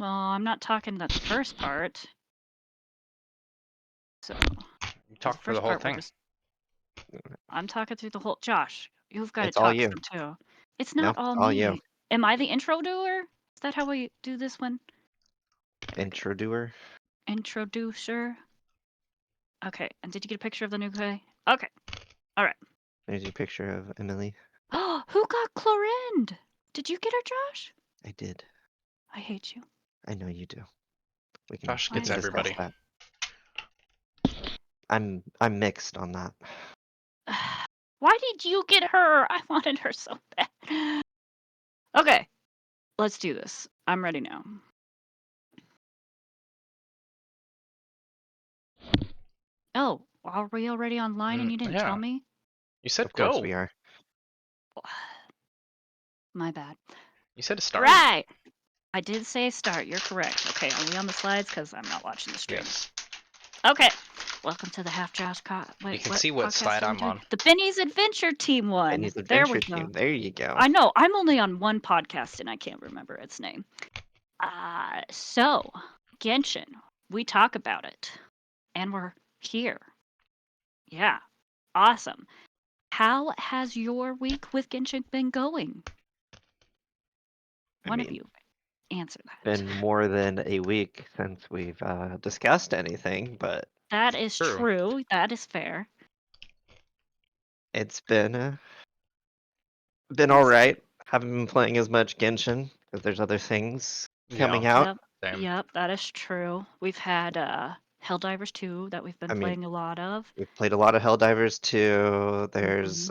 Well, I'm not talking the first part. So, You the talk for the first whole part we're thing. just. I'm talking through the whole. Josh, you've got to It's all talk you. some too. It's No, not all all you. me. Am I the intro doer? Is that how we do this one? Introducer. Introducer. Okay. And did you get a picture of the new guy? Okay. All right. There's your picture of Emily. Oh, who got Clorind? Did you get her, Josh? I did. I hate you. I know you do. We can, Josh we gets can discuss everybody. that. I'm mixed on that. Why did you get her? I wanted her so bad. Okay. Let's do this. I'm ready now. Oh, are we already online and you didn't tell Yeah. me? You said Of course go. we are. My bad. You said to start. Right. I did say start. You're correct. Okay, are we on the slides? Because I'm not watching the stream. Yes. Okay. Welcome to the Half Josh. You can see what podcast slide are we I'm doing? on. The Benny's Adventure Team one. Benny's There we Adventure go. Team. There you go. I know. I'm only on one podcast and I can't remember its name. So Genshin. We talk about it, and we're here. Yeah. Awesome. How has your week with Genshin been going? One of you answer that. Been more than a week since we've discussed anything, but That is true. That is fair. it's been all right. Haven't been playing as much Genshin because there's other things coming out. Yep. Same. Yep, that is true. We've had Helldivers 2 that we've been playing a lot of. We've played a lot of Helldivers 2. There's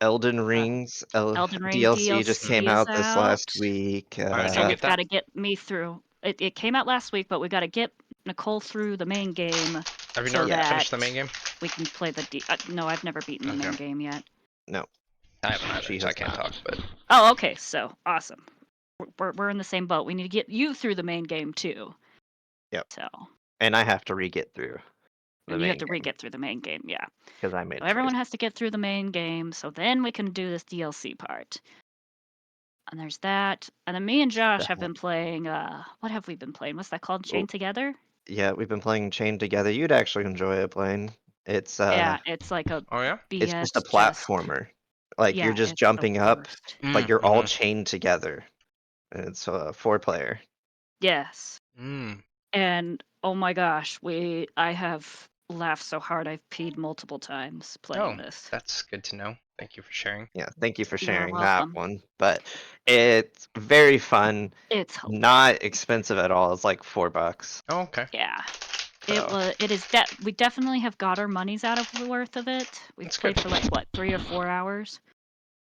Elden Ring's Elden Ring DLC just came is out this last out. week. Alright, So you we've get that? got to get me through. It came out last week, but we got to get Nicole through the main game. Have you so never that finished the main game? We can play the no, I've never beaten the main game yet. No. I haven't either, She so I has can't not. talk, but Oh, okay. So awesome. We're in the same boat. We need to get you through the main game too. Yep. So. And I have to re-get through the And you main have to game re-get through the main game, yeah. because I made So everyone choice. has to get through the main game, so then we can do this DLC part. And there's that. And then me and Josh have been playing, what have we been playing? What's that called? Chained Together? Yeah, we've been playing Chained Together. You'd actually enjoy it playing. It's Yeah, it's like a oh yeah? it's BS just a platformer. Like you're yeah, just it's the jumping up, worst. but you're all chained together. And it's a 4-player. Yes. Mm. And oh my gosh, I have laughed so hard I've peed multiple times playing this. That's good to know. Thank you for sharing. Yeah, thank you for You're sharing that welcome. one. But it's very fun. It's not expensive at all. It's like $4. Oh, okay. Yeah. So. We definitely have got our money's out of the worth of it. We've That's played good. for like what, 3 or 4 hours?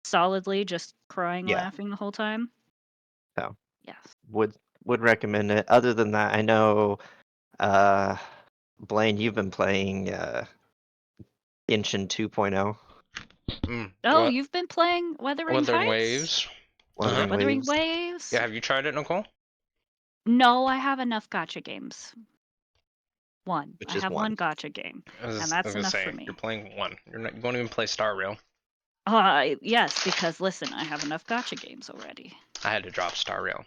Solidly just crying, laughing the whole time. So Yes. would recommend it. Other than that, I know Blaine, you've been playing Genshin 2.0. Oh, you've been playing Wuthering Heights? Waves. Wuthering Waves? Yeah, have you tried it, Nicole? No, I have enough gacha games. One. Which I is have one. one gacha game. And I was that's gonna enough say, for me. you're playing one. You won't even play Star Rail. Yes, because listen, I have enough gacha games already. I had to drop Star Rail.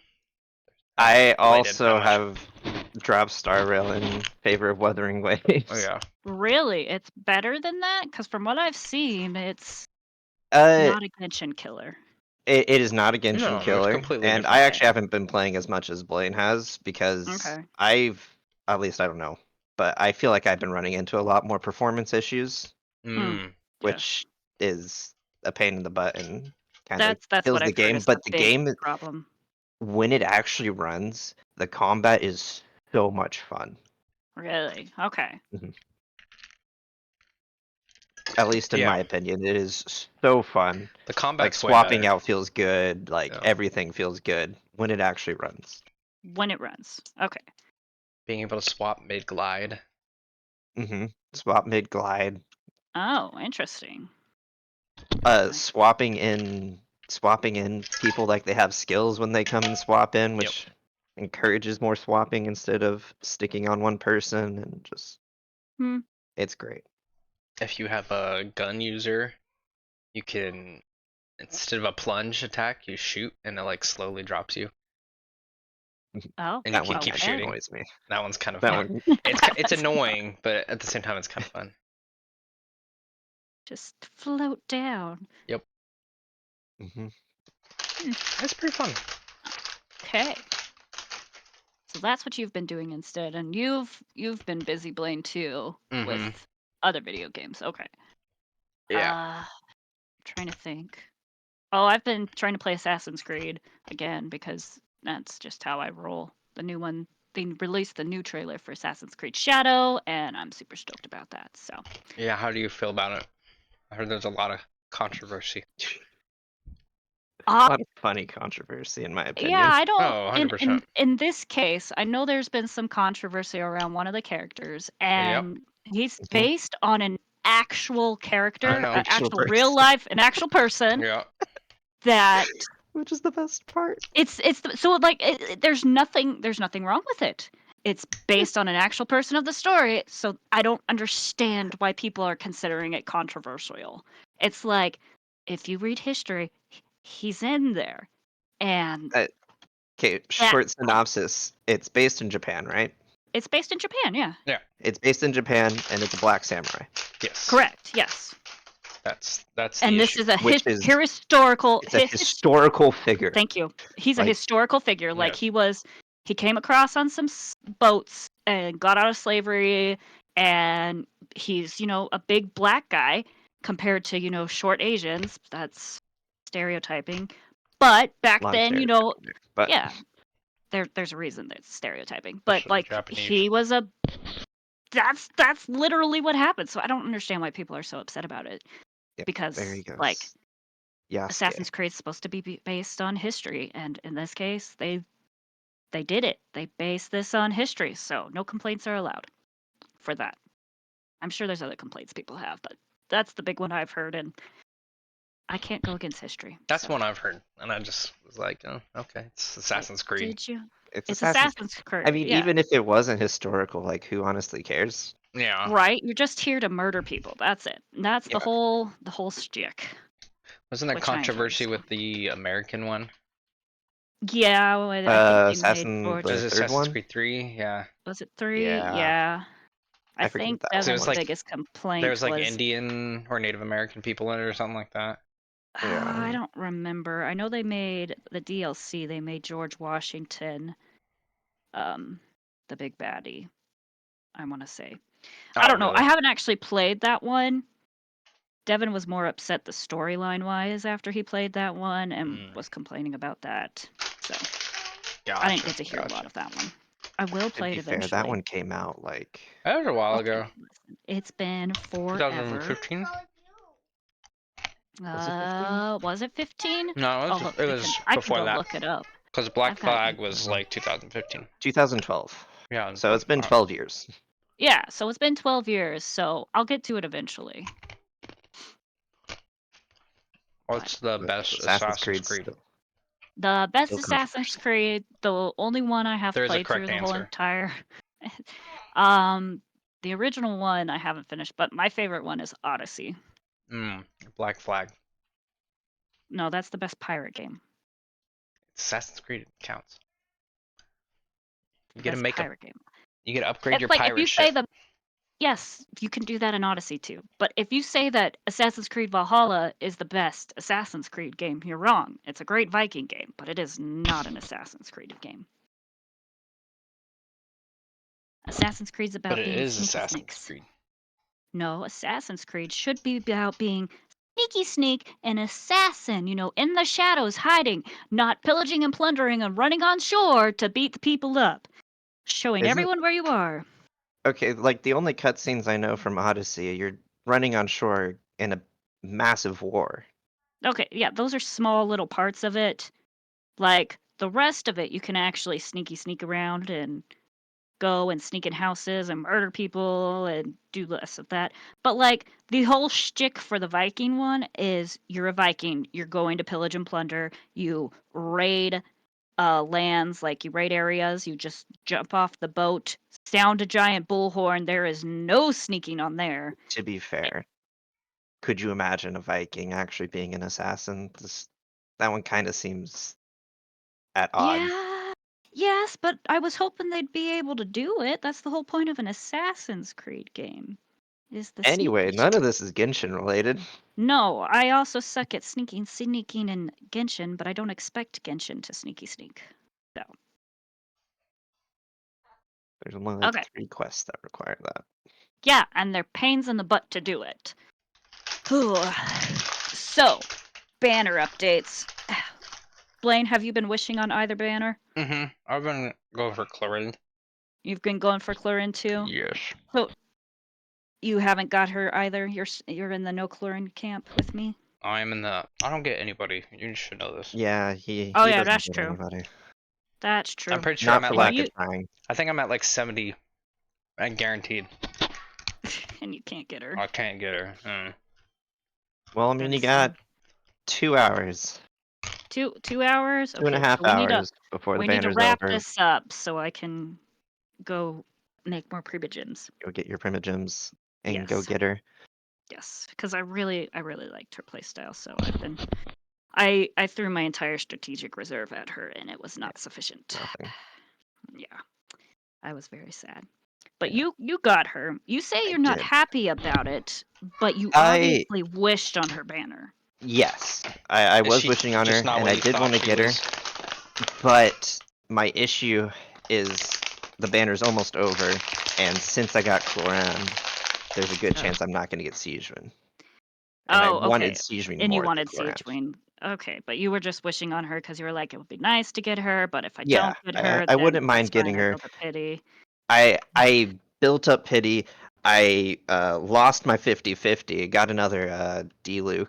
I also have dropped Star Rail in favor of Wuthering Waves. Oh yeah. Really? It's better than that? Because from what I've seen, it's not a Genshin killer. It is not a Genshin killer, completely and different. I actually haven't been playing as much as Blaine has because at least I don't know, but I feel like I've been running into a lot more performance issues, which is a pain in the butt and kind of kills the game. But the game, problem. when it actually runs, the combat is so much fun. Really? Okay. At least in my opinion, it is so fun. The combat, like swapping out feels good. Like everything feels good when it actually runs. When it runs, okay. Being able to swap mid glide. Swap mid glide. Oh, interesting. Swapping in people like they have skills when they come and swap in, which encourages more swapping instead of sticking on one person, and just it's great. If you have a gun user, you can, instead of a plunge attack, you shoot and it like slowly drops you. Oh, And you That can one keep kind of shooting. annoys me. That one's kind of That fun. one, It's annoying, but at the same time, it's kind of fun. Just float down. Yep, mhm. it's pretty fun. Okay. So that's what you've been doing instead, and you've been busy Blaine too Mm-hmm. with other video games. Okay. Yeah. Trying to think. Oh, I've been trying to play Assassin's Creed again because that's just how I roll. The new one, they released the new trailer for Assassin's Creed Shadow, and I'm super stoked about that. So. Yeah. How do you feel about it? I heard there's a lot of controversy. A lot of funny controversy, in my opinion. Yeah, I don't. Oh, 100%. In this case, I know there's been some controversy around one of the characters, and he's Mhm. based on an actual I character, know. actual real life, an actual person Yeah. that Which is the best part. so like there's nothing wrong with it. It's based on an actual person of the story, so I don't understand why people are considering it controversial. It's like if you read history, he's in there, and Okay, short synopsis. It's based in Japan, right? it's based in Japan, yeah. Yeah. It's based in Japan, and it's a black samurai. Yes. Correct. Yes. That's And the this issue. is a Which is- historical. It's a historical figure. Thank you. He's a Like- historical figure. Like Yes. he came across on some boats and got out of slavery, and he's a big black guy compared to short Asians. That's stereotyping. But back A lot of then, stereotyping there, but yeah, there's a reason that's stereotyping. But Especially like Japanese. he was a. That's literally what happened. So I don't understand why people are so upset about it. Yep, Because there you go. like Yasuke. Assassin's Creed's supposed to be based on history, and in this case, they did it. They based this on history, so no complaints are allowed for that. I'm sure there's other complaints people have, but that's the big one I've heard, and I can't go against history. That's so. one I've heard, and I just was like, oh, okay, it's Assassin's Creed. Did you? It's Assassin's Creed. I mean, yeah. even if it wasn't historical, like who honestly cares? Yeah. Right. You're just here to murder people. That's it. And that's Yeah. the whole shtick. Wasn't there Which I enjoy, controversy so. with the American one? Yeah, I think they Assassin- made The Was it third Assassin's one? Creed 3? Yeah. Was it 3? Yeah. I forget think that that one was was. the Like, biggest complaint. There was like was, Indian or Native American people in it or something like that. Yeah. I don't remember. I know they made the DLC. They made George Washington, the big baddie. I want to say. I don't know. Really? I haven't actually played that one. Devin was more upset the storyline wise after he played that one and was complaining about that. So I didn't get to hear a lot of that one. I will To play be it fair, eventually. that one came out like That was a while Okay, ago. listen, it's been forever. 2015? Was it 15? No, it was I before can go that. look it up. Because Black I've got Flag it. was like 2015. 2012. Yeah. So it's been 12 years. Yeah, so it's been 12 years, so I'll get to it eventually. What's the best Assassin's Creed? Still. The best Still Assassin's Creed, the only one I have There's a played through correct the whole answer. entire. The original one I haven't finished, but my favorite one is Odyssey. Black Flag. No, that's the best pirate game. Assassin's Creed counts. You The get to best make pirate game. You get to upgrade your Like if pirate you ship. say yes, you can do that in Odyssey too. But if you say that Assassin's Creed Valhalla is the best Assassin's Creed game, you're wrong. It's a great Viking game, but it is not an Assassin's Creed game. Assassin's Creed's about But it being is sneaky Assassin's sneaks. Creed. No, Assassin's Creed should be about being sneaky sneak and assassin, in the shadows hiding, not pillaging and plundering and running on shore to beat the people up. Showing everyone where you are. Okay, like the only cutscenes I know from Odyssey, you're running on shore in a massive war. Okay, yeah, those are small little parts of it. Like the rest of it, you can actually sneak around and go and sneak in houses and murder people and do less of that. But like the whole shtick for the Viking one is you're a Viking, you're going to pillage and plunder, you raid lands, like you raid areas, you just jump off the boat, sound a giant bullhorn. There is no sneaking on there. To be fair, could you imagine a Viking actually being an assassin? That one kind of seems at odds. Yeah, Yes, but I was hoping they'd be able to do it. That's the whole point of an Assassin's Creed game. Is the Anyway, sneaky. none of this is Genshin related. No, I also suck at sneaking in Genshin, but I don't expect Genshin to sneak. So. There's only like Okay. 3 quests that require that. Yeah, and they're pains in the butt to do it. So, banner updates. Blaine, have you been wishing on either banner? Mm-hmm. I've been going for Clorinde. You've been going for Clorinde too? Yes. So, you haven't got her either? You're in the no Clorinde camp with me? I'm in the... I don't get anybody. You should know this. Yeah, he Oh yeah, doesn't that's get true. anybody. That's true. I'm pretty sure Not I'm at for like... lack of trying. I think I'm at like 70. And guaranteed. And you can't get her. I can't get her. Well, I mean, you got 2 hours. 2 hours? 2.5 so hours before the we need to banner's wrap over. this up so I can go make more Primogems. Go get your Primogems and go Yes. get her. Yes, because I really liked her playstyle, so I threw my entire strategic reserve at her and it was not sufficient. Nothing. Yeah. I was very sad. But you got her. You say you're not did. happy about it, but you obviously wished on her banner. Yes, I was wishing on her, and I did want to get her. But my issue is the banner's almost over, and since I got Clorinde, there's a good chance I'm not going to get Siegewin. And I wanted Siegewin And more you wanted than Clorinde. Siegewin. Okay, but you were just wishing on her because you were like, it would be nice to get her, but if I Yeah, don't get her, I wouldn't then mind it's fine, getting I her. built a pity. I built up pity. I lost my 50-50, got another Diluc.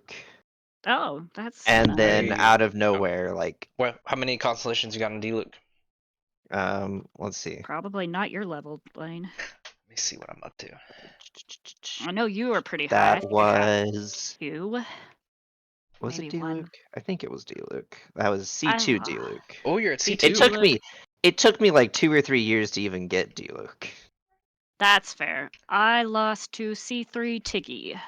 Oh, that's And nice. then out of nowhere, like Well, how many constellations you got in Diluc? let's see. Probably not your level, Blaine. Let me see what I'm up to. I know you were pretty high. That was... two. Was Maybe it Diluc? one. I think it was Diluc. That was C2 Diluc. Oh, you're at C2. It took me like 2 or 3 years to even get Diluc. That's fair. I lost to C3 Tiggy.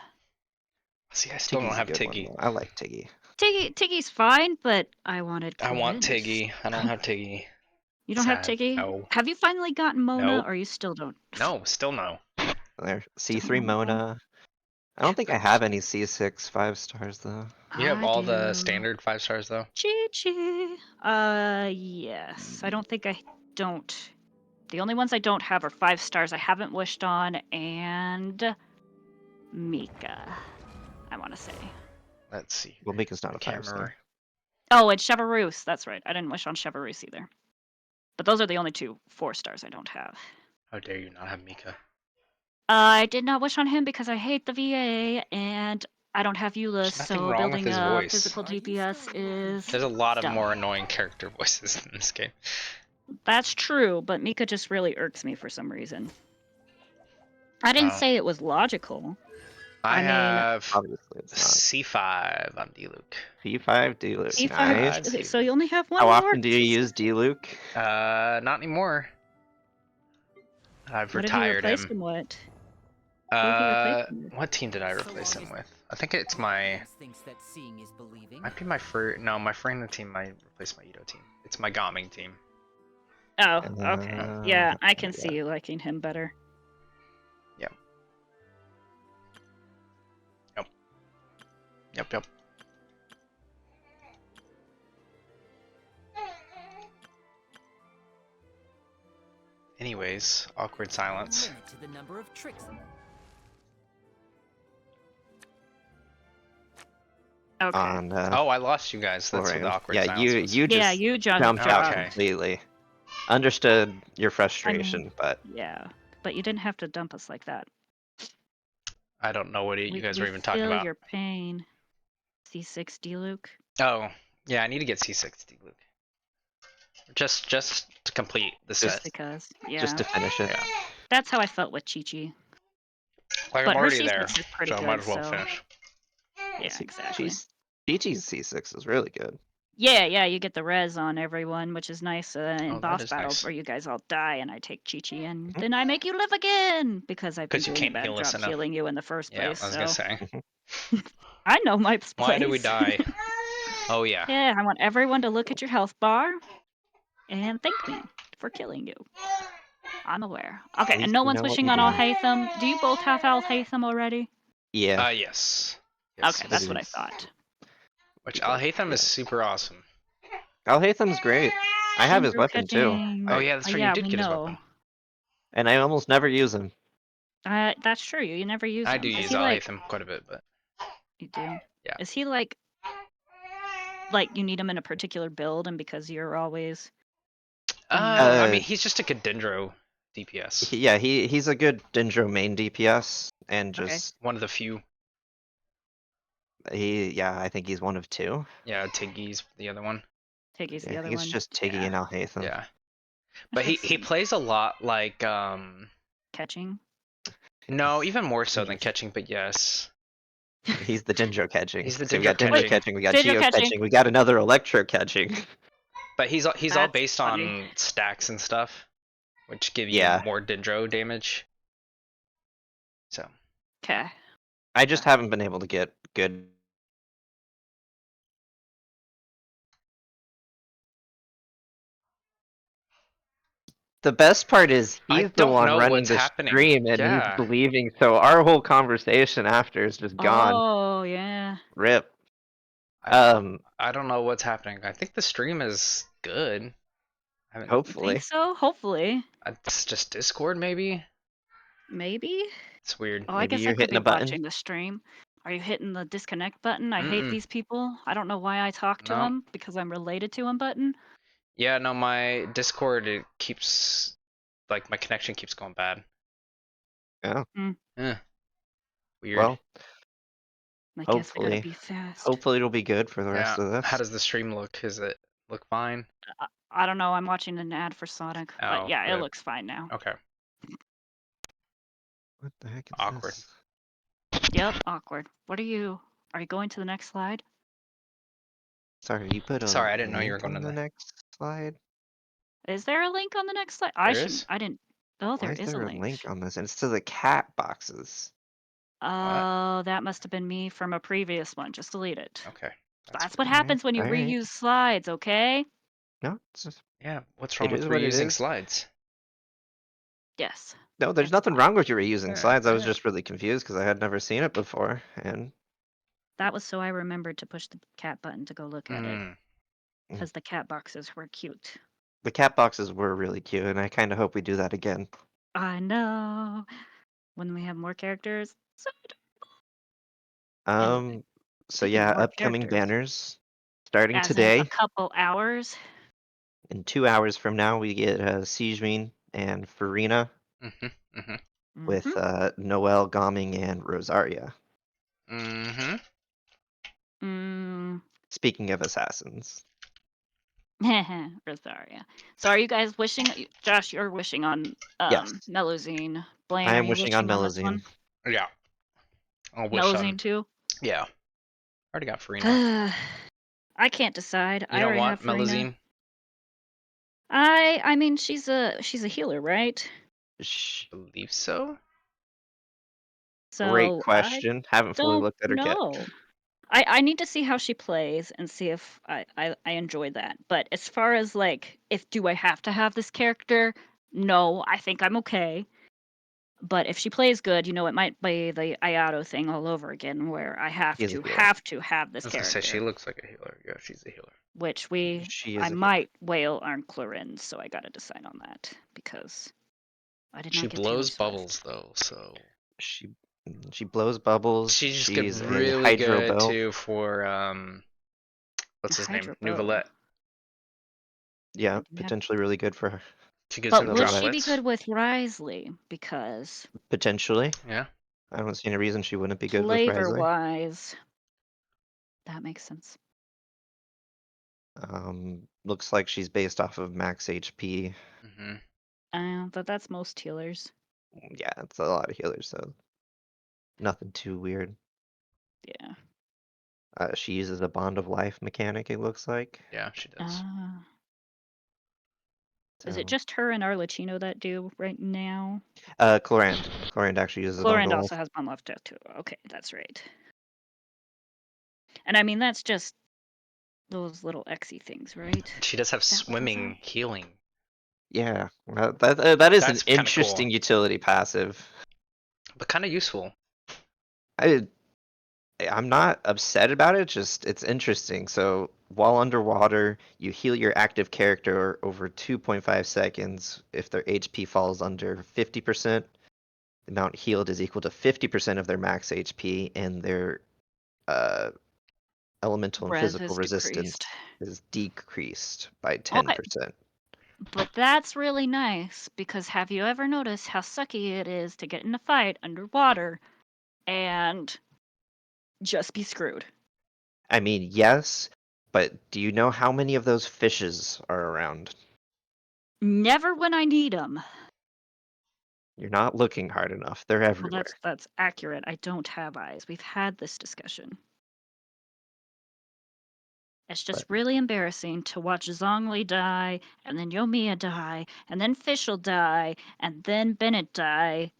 See, I still don't have Tiggy. I like Tiggy. Tiggy's fine, but I wanted I want Clorinde. Tiggy. I don't have Tiggy. You don't have Tiggy? No. Have you finally gotten Mona, Nope. or you still don't? No, still no. There, C3 Mona. I don't think I have any C6 5 stars though. You have all the standard 5 stars though? Chi-Chi. Yes. I don't think I don't. The only ones I don't have are 5 stars I haven't wished on, and Mika, I want to say. Let's see. Well, Mika's not a 5 star. Oh, and Chevrouse. That's right. I didn't wish on Chevrouse either. But those are the only 2 4 stars I don't have. How dare you not have Mika? I did not wish on him because I hate the VA, and I don't have Euless, so building a physical DPS is There's a lot of dumb. more annoying character voices in this game. That's true, but Mika just really irks me for some reason. I didn't say it was logical. I have obviously it's not. C5 on Diluc. C5 Diluc. C5, nice. Okay, so you only have one. How often do you use Diluc? Not anymore. I've retired him. What? What team did I replace him with? I think it's my... Might be my friend. No, my friend the team might replace my Ito team. It's my Gaming team. Oh, okay. Yeah, I can see you liking him better. Yep. Yep. Anyways, awkward silence. Okay. Oh, I lost you guys. That's what the awkward silence was. you just you jumped out completely. Understood your frustration, but yeah, but you didn't have to dump us like that. I don't know what you guys were even talking about. Feel your pain. C6 Diluc. Oh, yeah, I need to get C6 Diluc. Just to complete the set. Just because, yeah. Just to finish it. Yeah. That's how I felt with Chi-Chi. Like, but I'm already her there, C6 is pretty so good, I might as well finish. Yeah, exactly. Chi-Chi's C6 is really good. Yeah, you get the res on everyone, which is nice in boss battles nice. where you guys all die and I take Chi-Chi and then I make you live again because I've been doing a bad job healing you in the first place. Yeah, I was gonna say. I know my place. Why do we die? Oh yeah. Yeah, I want everyone to look at your health bar and thank me for killing you. I'm aware. Okay, At and least no you one's know what wishing you're on Al doing. Haytham. Do you both have Al Haytham already? Yeah, Yes. Okay, Yes. that's it what I is. thought. Which Al Haytham is Yeah. super awesome. Al Haytham's great. I have his Dendro weapon too. catching. Oh yeah, that's right. You Yeah, did we get his know. weapon. And I almost never use him. That's true. You never use I him. do Is use he Al like? Haytham quite a bit, but You do. yeah. Is he like you need him in a particular build, and because you're always. I mean, he's just a good Dendro DPS. He's a good Dendro main DPS, and just one of the few. I think he's one of two. Yeah, Tiggy's the other one. Tiggy's the I other think one. it's just Tiggy and Al Haytham. Yeah, but he plays a lot like catching. No, even more so than catching, but yes. He's the Dendro catching. He's the So we got Dendro Dendro catching. catching, we got Dendro Geo catching. catching, we got another Electro catching. But he's all That's based funny. on stacks and stuff, which give you Yeah. more Dendro damage. So. Okay. I just haven't been able to get good. The best part is I he's the don't one know running what's the happening. stream and Yeah. he's leaving, so our whole conversation after is just gone. Oh yeah. Rip. I don't know what's happening. I think the stream is good. Hopefully. Think so? Hopefully. It's just Discord, maybe. Maybe. It's weird. Oh, I Maybe guess you're I could hitting be a button. watching the stream. Are you hitting the disconnect button? I hate Mm-mm. these people. I don't know why I talk to No. them because I'm related to them button. Yeah, no, my Discord it keeps like my connection keeps going bad. Oh. Weird. Well, I guess I gotta be fast. hopefully it'll be good for the rest of this. How does the stream look? Is it look fine? I don't know. I'm watching an ad for Sonic, but Oh, yeah, it good. looks fine now. Okay. What the heck is Awkward. this? Yep, awkward. What are you? Are you going to the next slide? Sorry, you put a Sorry, I didn't know you were link going on to the the next slide? Is there a link on the next slide? There is? I didn't. Oh, Why there is is there a a link. link on this? And it's to the cat boxes. Oh, that must have been me from a previous one. Just delete it. Okay. That's what Alright, happens when you alright. reuse slides, okay? No, it's just, Yeah, what's wrong It with is what it reusing is. slides? Yes. no, there's It's nothing fine. wrong with you reusing Yeah, slides. I was yeah. just really confused because I had never seen it before, and That was so I remembered to push the cat button to go look at it. Mm. Because the cat boxes were cute. the cat boxes were really cute, and I kind of hope we do that again. I know. When we have more characters. So So speaking of yeah, more upcoming characters, banners starting as in a today. couple hours. In 2 hours from now, we get Sijmin and Farina Mhm. Mhm. with Noelle, Gaming, and Rosaria. Mhm. Speaking of assassins. Rosaria. So are you guys wishing? Josh, you're wishing on Yes. Melusine. Blaine, I are am you wishing on this Melusine. one? Yeah. I'll wish Melusine on. too? Yeah. Already got Farina. I can't decide. You I don't already want have Farina. Melusine? I mean she's a healer, right? Believe so. So Great question. Haven't fully looked at her kit. No. I need to see how she plays and see if I enjoy that. But as far as like if do I have to have this character? No, I think I'm okay. But if she plays good, it might be the Ayato thing all over again, where I have She's a to healer. have this I was character. gonna say she looks like a healer. Yeah, she's a healer. Which She is I might whale on Clarins, so I gotta decide on that because I did not She get blows Taylor Swift. bubbles though, so She blows bubbles. she's She's really a good Hydro too for what's his name? Hydro Bow. Nuvolette. Yeah, potentially really good for her. She gives But her would droplets. she be good with Wriothesley? Because Potentially. Yeah. I don't see any reason she wouldn't be good with flavor Wriothesley. wise, that makes sense. Looks like she's based off of max HP. But that's most healers. Yeah, it's a lot of healers, so nothing too weird. Yeah. She uses a Bond of Life mechanic, it looks like. Yeah, she does. Is it just her and Arlecchino that do right now? Clorand. Clorand actually uses a Bond Clorand of also Life. has Bond left too. Okay, that's right. And I mean that's just those little Xy things, right? She does have swimming healing. Yeah, that is an That's kind of cool, interesting utility passive. but kind of useful. I I'm not upset about it, just it's interesting. So while underwater, you heal your active character over 2.5 seconds. If their HP falls under 50%, the amount healed is equal to 50% of their max HP, and their uh, elemental and Res physical is resistance decreased. is decreased by Okay, 10%. but that's really nice because have you ever noticed how sucky it is to get in a fight underwater and just be screwed? I mean, yes, but do you know how many of those fishes are around? Never when I need them. You're not looking hard enough. They're Well, everywhere. that's accurate. I don't have eyes. We've had this discussion. It's just But really embarrassing to watch Zhongli die, and then Yoimiya die, and then Fischl die, and then Bennett die,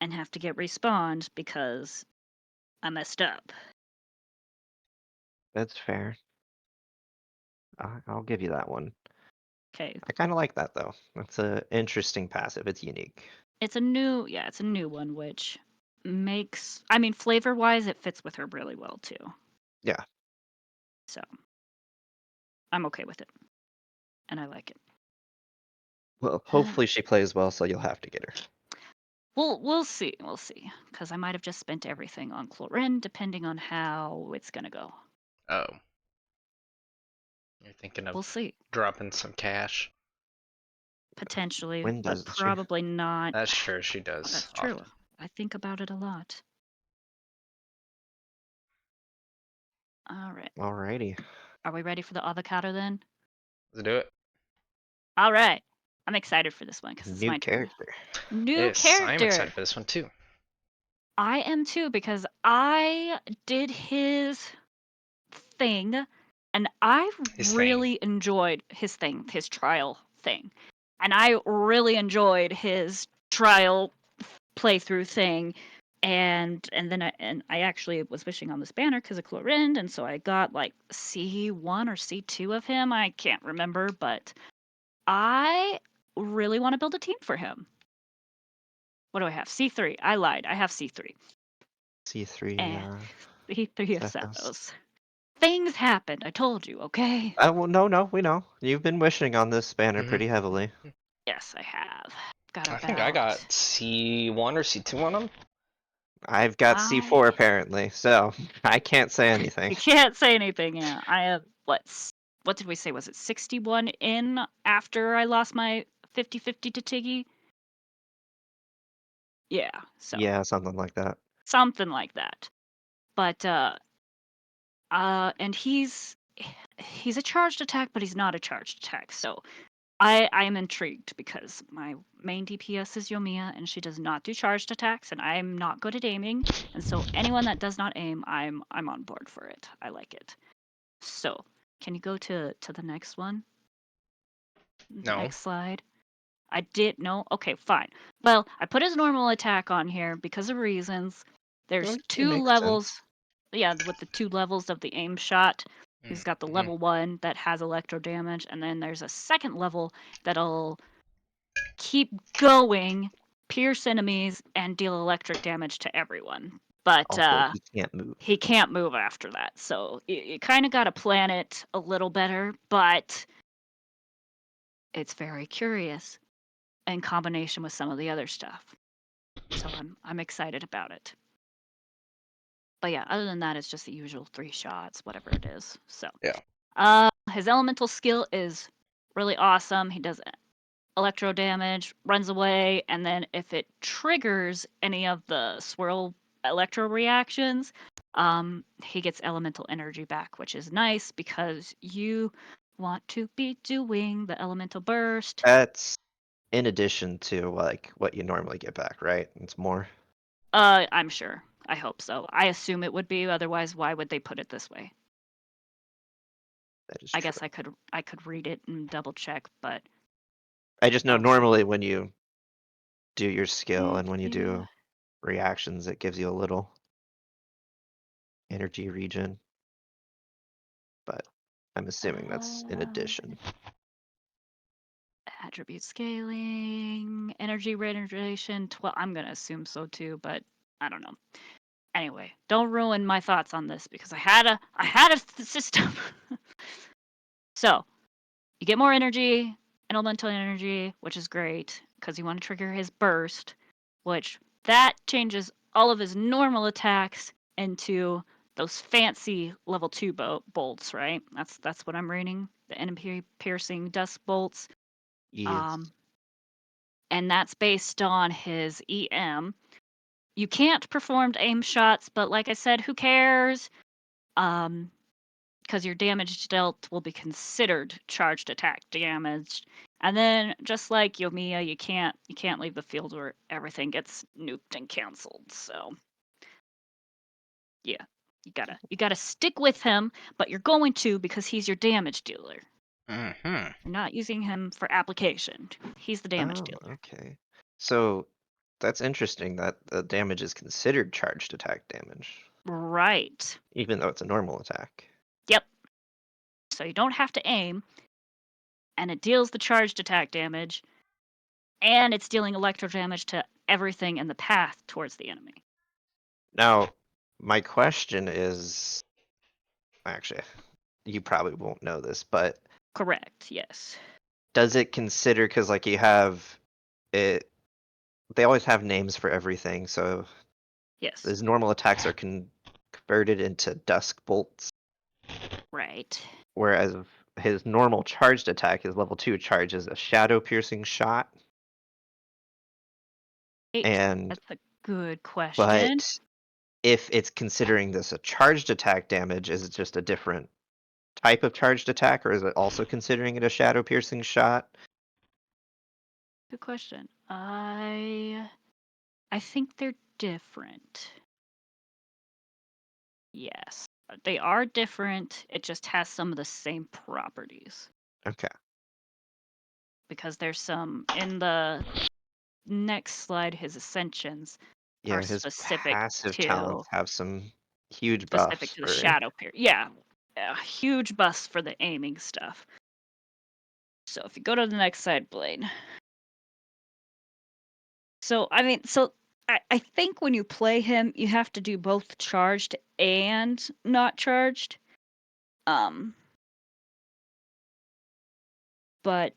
and have to get respawned because I messed up. that's fair. I'll give you that one. Okay. I kind of like that though. That's a interesting passive. It's unique. It's a new one, which makes, I mean, flavor-wise, it fits with her really well too. Yeah. So I'm okay with it, and I like it. Well, hopefully she plays well, so you'll have to get her. We'll see, because I might have just spent everything on Chlorine, depending on how it's gonna go. Oh, you're thinking We'll of see. dropping some cash? Potentially, When but doesn't she? probably not. That's sure she Oh, does that's true. often. I think about it a lot. All right. Alrighty. Are we ready for the avocado then? Let's do it. All right. I'm excited for this one because it's New my turn. character. New Yes, I am character. excited for this one too. I am too because I did his thing and I His thing. really enjoyed his thing, his trial thing. And I really enjoyed his trial playthrough thing. And then I actually was wishing on this banner because of Chlorinde, and so I got like C1 or C2 of him. I can't remember, but I really want to build a team for him. What do I have? C3. I lied. I have C3. C3. And C3 of Zethos. Zethos. Things happened. I told you, okay? Well, no, we know. You've been wishing on this banner pretty heavily. Yes, I have. Got I think I got C1 or C2 on him. I've got C4 apparently, so I can't say anything. You can't say anything, yeah. I have, what did we say? Was it 61 in after I lost my 50-50 to Tiggy? Yeah, so. Yeah, something like that. Something like that. But, and he's a charged attack, but he's not a charged attack, so I am intrigued because my main DPS is Yoimiya, and she does not do charged attacks, and I'm not good at aiming, and so anyone that does not aim, I'm on board for it. I like it. So, can you go to the next one? No. Next slide. I did no. Okay, fine. Well, I put his normal attack on here because of reasons. There's It 2 makes levels. sense. Yeah, with the 2 levels of the aim shot. He's got the Mhm. level 1 that has electro damage, and then there's a second level that'll keep going, pierce enemies, and deal electric damage to everyone. But Also, he can't move. he can't move after that. So you kind of got to plan it a little better, but it's very curious in combination with some of the other stuff. So I'm excited about it. But yeah, other than that, it's just the usual 3 shots, whatever it is. So yeah. His elemental skill is really awesome. He does electro damage, runs away, and then if it triggers any of the swirl electro reactions, he gets elemental energy back, which is nice because you want to be doing the elemental burst. That's in addition to like what you normally get back, right? It's more. I'm sure. I hope so. I assume it would be. Otherwise, why would they put it this way? That is I true. guess I could read it and double check, but I just know normally when you do your skill and when you do reactions, it gives you a little energy regen. But I'm assuming that's in addition. Attribute scaling, energy regeneration, 12. I'm going to assume so too, but I don't know. Anyway, don't ruin my thoughts on this because I had a system. So, you get more energy, elemental energy, which is great because you want to trigger his burst, which that changes all of his normal attacks into those fancy level 2 bolts, right? That's what I'm reading. The enemy piercing dust bolts. Yes. And that's based on his EM. You can't perform aim shots, but like I said, who cares? Because your damage dealt will be considered charged attack damage. And then, just like Yoimiya, you can't leave the field where everything gets nuked and canceled. So, yeah, you gotta stick with him, but you're going to because he's your damage dealer. Mm-hmm. You're not using him for application. He's the damage Oh, dealer. okay. So that's interesting that the damage is considered charged attack damage, Right. even though it's a normal attack. Yep. So you don't have to aim, and it deals the charged attack damage, and it's dealing electro damage to everything in the path towards the enemy. Now, my question is, actually, you probably won't know this, but Correct, yes. does it consider, because like you have it, they always have names for everything, so Yes. his normal attacks are converted into dusk bolts, Right. whereas his normal charged attack, his level 2 charge, is a shadow piercing shot. And That's a good question. but if it's considering this a charged attack damage, is it just a different type of charged attack, or is it also considering it a shadow piercing shot? Good question. I think they're different. Yes. They are different. It just has some of the same properties. Okay. Because there's some in the next slide, his ascensions Yeah, are his specific passive to talents have some huge specific buffs to the for shadow period. Yeah. A huge buffs for the aiming stuff. So if you go to the next slide, Blaine. So I think when you play him, you have to do both charged and not charged. But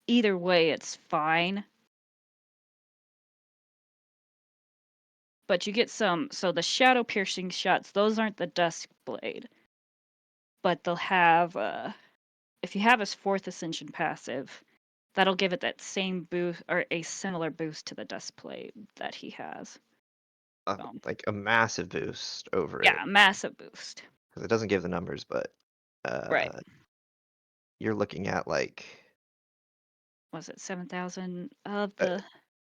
either way, it's fine. But you get some. So the shadow piercing shots, those aren't the Dusk Blade, but they'll have. If you have his 4th Ascension passive, that'll give it that same boost or a similar boost to the Dusk Blade that he has. like a massive boost over it. Yeah, a massive boost. Because it doesn't give the numbers, but Right. you're looking at like Was it 7,000 of the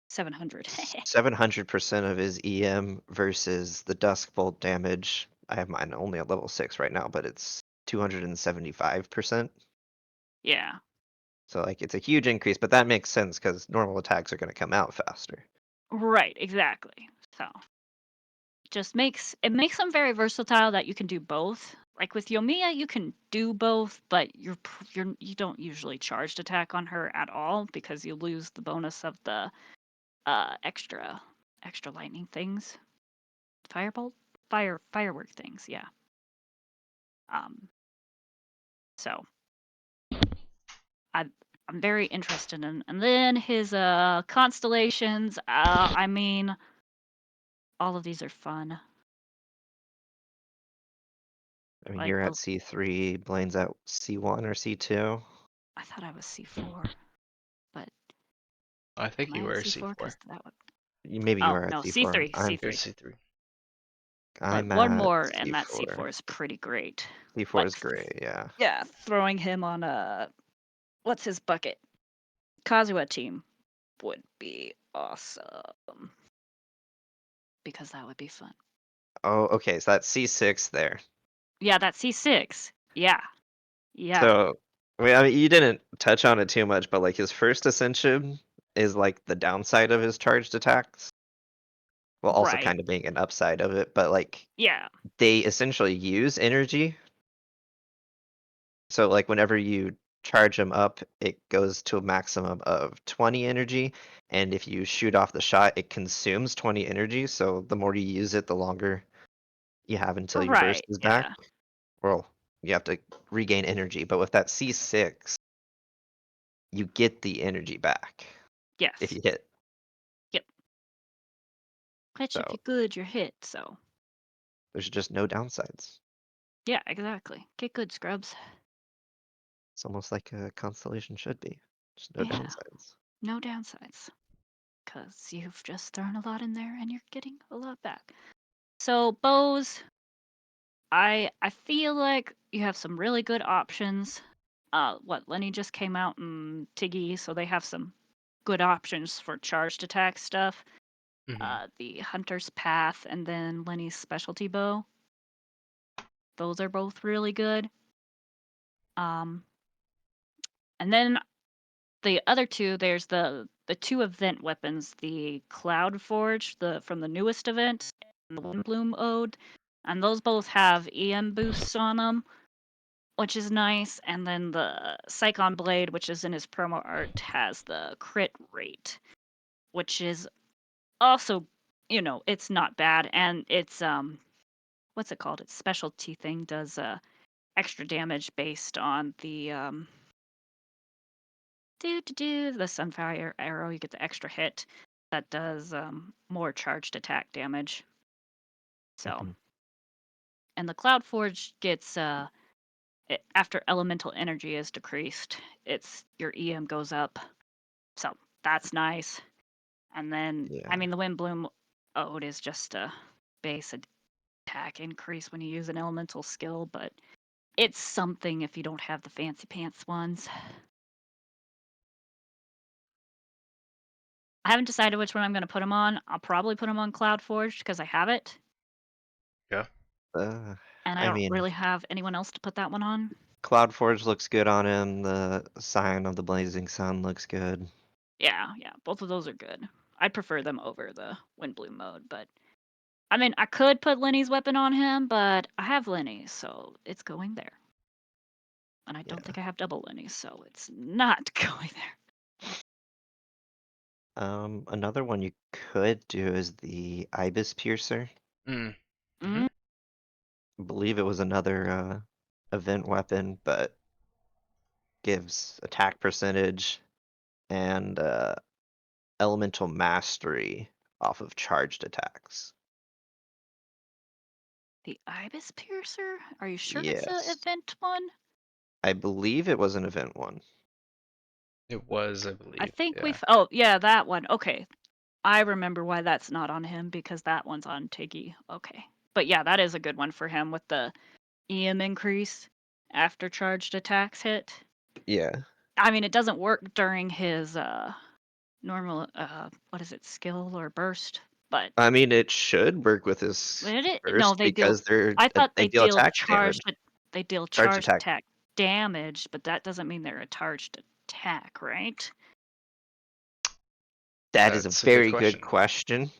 700? 700% of his EM versus the Dusk Bolt damage. I have mine only at level 6 right now, but it's 275%. Yeah. So like it's a huge increase, but that makes sense because normal attacks are going to come out faster. Right, exactly. So just makes them very versatile that you can do both. Like with Yoimiya, you can do both, but you don't usually charged attack on her at all because you lose the bonus of the extra lightning things, firework things. Yeah. So I'm very interested in, and then his constellations. I mean, all of these are fun. I mean, Like you're at C3, Blaine's at C1 or C2. I thought I was C4, but I think am you I were at C4? C4. That would... Maybe you Oh are at no, C4. C3, I'm You're C3. C3. But I'm one at more, and that C4. C4 is pretty great. C4 Like, is great, yeah. yeah, throwing him on a what's his bucket? Kazuha team would be awesome because that would be fun. Oh, okay, so that's C6 there. Yeah, that's C6. Yeah. Yeah. So, I mean, you didn't touch on it too much, but like his first ascension is like the downside of his charged attacks. Well, also Right. kind of being an upside of it, but like Yeah. they essentially use energy. So like whenever you charge them up, it goes to a maximum of 20 energy, and if you shoot off the shot, it consumes 20 energy. So the more you use it, the longer you have until your burst Right. is back. Yeah. Well, you have to regain energy, but with that C6, you get the energy back if Yes. you hit. Yep. Which, if So you're good, you're hit. So. there's just no downsides. Yeah, exactly. Get good, scrubs. It's almost like a constellation should be. Just no Yeah. downsides. No downsides. Because you've just thrown a lot in there and you're getting a lot back. So, bows, I feel like you have some really good options. Lenny just came out in Tiggy, so they have some good options for charged attack stuff. The Hunter's Path and then Lenny's specialty bow. Those are both really good. And then the other two, there's the two event weapons, the Cloud Forge, from the newest event, and the Windbloom Ode, and those both have EM boosts on them, which is nice. And then the Psychon Blade, which is in his promo art, has the crit rate, which is also, it's not bad, and it's what's it called? Its specialty thing does extra damage based on the the Sunfire arrow. You get the extra hit that does more charged attack damage. So, and the Cloud Forge gets after elemental energy is decreased, your EM goes up. So that's nice. And then, Yeah. I mean, the Windbloom Ode is just a base attack increase when you use an elemental skill, but it's something if you don't have the fancy pants ones. I haven't decided which one I'm going to put them on. I'll probably put them on Cloud Forge because I have it. Yeah. And I don't really have anyone else to put that one on. Cloud Forge looks good on him. The Sign of the Blazing Sun looks good. Yeah, both of those are good. I'd prefer them over the Windbloom mode, but I mean, I could put Lenny's weapon on him, but I have Lenny, so it's going there. And I don't think I have double Lenny, so it's not going there. Another one you could do is the Ibis Piercer. I I believe it was another event weapon, but gives attack percentage and elemental mastery off of charged attacks. The Ibis Piercer? Are you sure it's an Yes. event one? I believe it was an event one. It was, I believe. I think yeah. Oh, yeah, that one. Okay. I remember why that's not on him because that one's on Tiggy. Okay. But yeah, that is a good one for him with the EM increase after charged attacks hit. Yeah. I mean, it doesn't work during his normal what is it, skill or burst, but I mean, it should work with his no, burst they deal. because I thought they they deal deal attack damage. charged. They deal Charged charged attack. attack damage, but that doesn't mean they're a charged attack, right? That is a very good question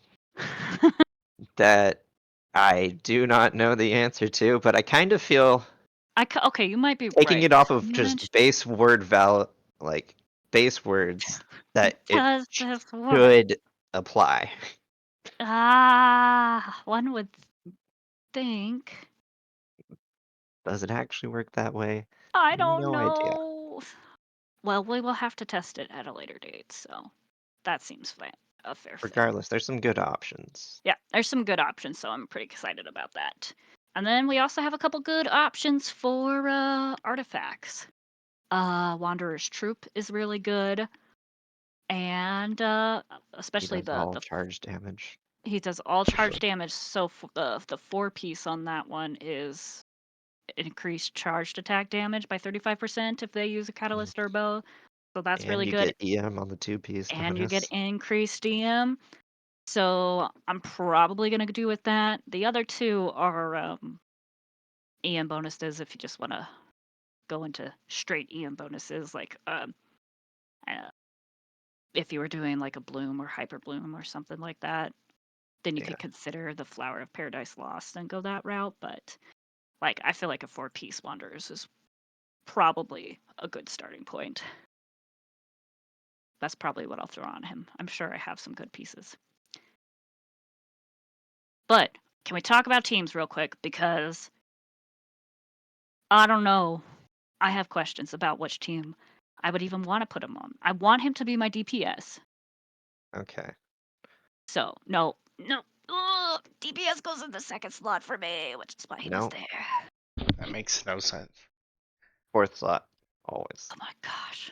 that I do not know the answer to, but I kind of feel Okay, you might be taking right. it off of You just mentioned base base words that it does this work? should apply. One would think. Does it actually work that way? I don't No idea. know. Well, we will have to test it at a later date, so that seems a fair thing. Regardless, there's some good options. Yeah, there's some good options, so I'm pretty excited about that. And then we also have a couple good options for artifacts. Wanderer's Troop is really good, and especially He does all charge damage. he does all charge damage. So the 4-piece on that one is increased charged attack damage by 35% if they use a catalyst or bow. So that's really good. And you get EM on the 2-piece. And you get increased EM. So I'm probably going to do with that. The other two are EM bonuses if you just want to go into straight EM bonuses, like if you were doing like a Bloom or Hyper Bloom or something like that, then you could consider the Flower of Paradise Lost and go that route. But like, I feel like a 4-piece Wanderers is probably a good starting point. That's probably what I'll throw on him. I'm sure I have some good pieces. But can we talk about teams real quick? Because I don't know. I have questions about which team I would even want to put him on. I want him to be my DPS. Okay. So, no. Ugh, DPS goes in the second slot for me, which is why he was No. there. That makes no sense. Fourth slot, always. Oh my gosh.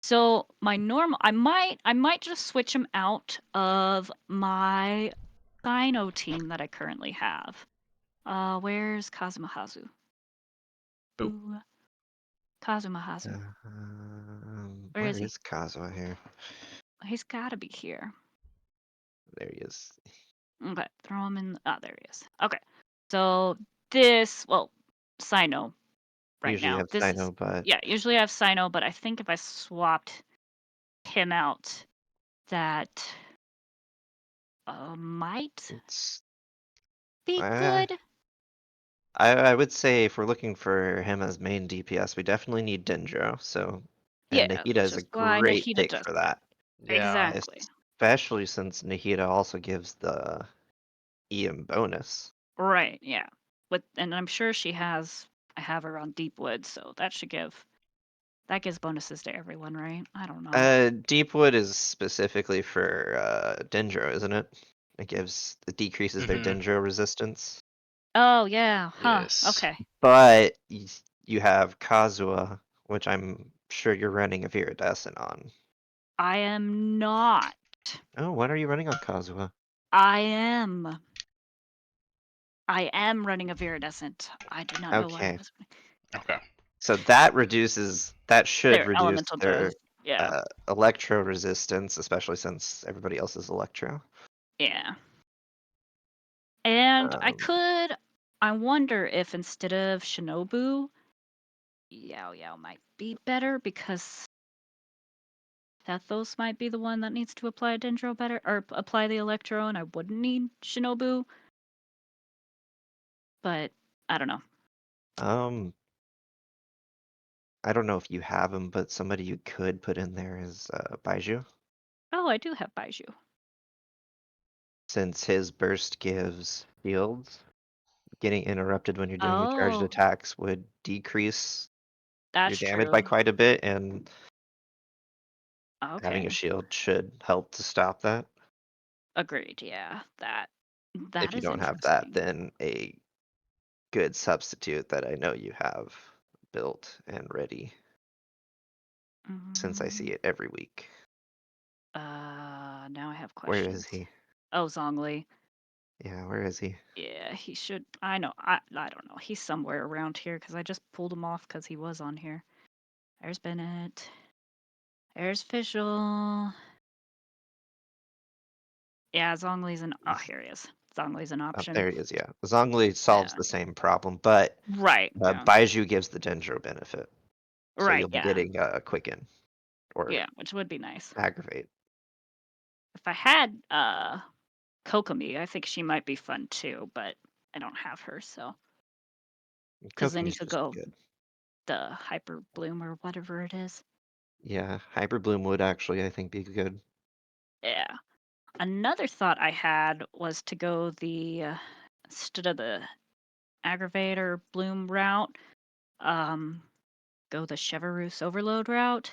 So my normal, I might just switch him out of my Dino team that I currently have. Where's Kazumahazu? Who? Ooh, Kazumahazu. Where Where is he? is Kazuha here? He's got to be here. There he is. Okay, throw him in. Oh, there he is. Okay, so this, well, Sino right Usually you now. have This is, Sino, but yeah, usually I have Sino, but I think if I swapped him out, that might it's be uh, good. I would say if we're looking for him as main DPS, we definitely need Dendro. So, and Yeah, Nahida which is a is why great Nahida pick does for it. that. Yeah. Exactly. Especially since Nahida also gives the EM bonus. Right, yeah. And I'm sure I have her on Deepwood, so that gives bonuses to everyone, right? I don't know. Deepwood is specifically for Dendro, isn't it? It decreases their Mhm. Dendro resistance. Oh yeah, huh. Yes. Okay. But you have Kazuha, which I'm sure you're running a Viridescent on. I am not. Oh, what are you running on Kazuha? I am. I am running a Viridescent. I did not know what I Okay, was running. Okay. so that should Their reduce elemental their does. Yeah. Electro resistance, especially since everybody else is Electro. Yeah. And Um, I wonder if instead of Shinobu, Yao Yao might be better because Thethos might be the one that needs to apply Dendro better, or apply the Electro, and I wouldn't need Shinobu. But I don't know. I don't know if you have him, but somebody you could put in there is Baiju, Oh, I do have Baiju. since his burst gives shields. Getting interrupted when you're doing your charged Oh, attacks would decrease your that's damage by true. quite a bit, and having a Okay. shield should help to stop that. Agreed. Yeah. That If you is don't have that, interesting. then a good substitute that I know you have built and ready, since I see Mm, it every week. now I have Where is questions. he? Oh, Zhongli. Yeah, where is he? Yeah, he should. I know. I don't know. He's somewhere around here because I just pulled him off because he was on here. There's Bennett. There's Fischl. Yeah, Zongli's an. Oh, here he is. Zongli's an Oh, option. there he is, yeah. Zhongli solves Yeah. the same problem, but Right. Yeah. Baiju gives the Dendro benefit. So Right. you'll be Yeah. getting Quicken or Yeah. Which would be nice. Aggravate. If I had Kokomi, I think she might be fun too, but I don't have her, so because then you Kokomi's could just go good. the Hyper Bloom or whatever it is. Yeah, Hyper Bloom would actually, I think, be good. Yeah. Another thought I had was to go the instead of the Aggravator Bloom route, go the Cheverus Overload route.